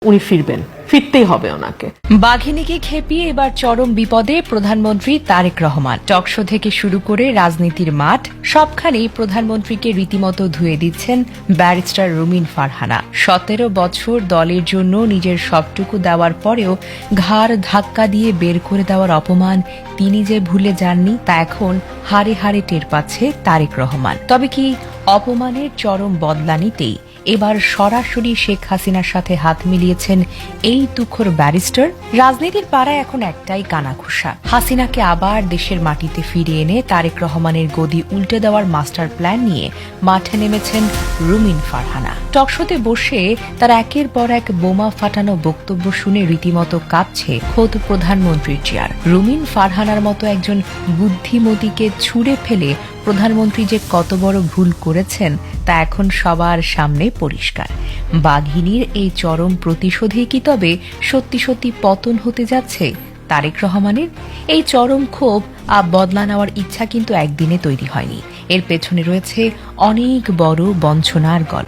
উনি ফিরতেই হবে ওনাকে। বাঘিনীকে খেপিয়ে এবার চরম বিপদে প্রধানমন্ত্রী তারেক রহমান। টকশো থেকে শুরু করে রাজনীতির মাঠ সবখানেই প্রধানমন্ত্রীকে রীতিমতো ধুয়ে দিচ্ছেন ব্যারিস্টার রুমিন ফারহানা। 17 বছর দলের জন্য নিজের সবটুকু দেওয়ার পরেও ঘাড় ধাক্কা দিয়ে বের করে দেওয়ার অপমান তিনি যে ভুলে যাননি তা এখন হাড়ে হাড়ে টের পাচ্ছে তারেক রহমান। তবে কি অপমানের চরম বদলা নিতেই এবার সরাসরি শেখ হাসিনার সাথে হাত মিলিয়েছেন এই তুখোর ব্যারিস্টার? রাজনীতির পাড়ায় এখন একটাই কানাঘুষা, হাসিনাকে আবার দেশের মাটিতে ফিরিয়ে এনে তারেক রহমানের গদি উল্টে দেওয়ার মাস্টার প্ল্যান নিয়ে মাঠে নেমেছেন রুমিন ফারহানা। টকশোতে বসে তার একের পর এক বোমা ফাটানো বক্তব্য শুনে রীতিমতো কাঁপছে খোদ প্রধানমন্ত্রীর চেয়ার। রুমিন ফারহানার মতো একজন বুদ্ধিমতীকে ছুঁড়ে ফেলে প্রধানমন্ত্রী যে কত বড় ভুল করেছেন তা এখন সবার সামনে পরিষ্কার। বাঘিনীর এই চরম প্রতিশোধে কি তবে সত্যি সত্যি পতন হতে যাচ্ছে তারেক রহমানের? এই চরম ক্ষোভ বদলা নেওয়ার ইচ্ছা কিন্তু একদিনে তৈরি হয়নি, এর পেছনে রয়েছে অনেক বড় বঞ্চনার গল্প।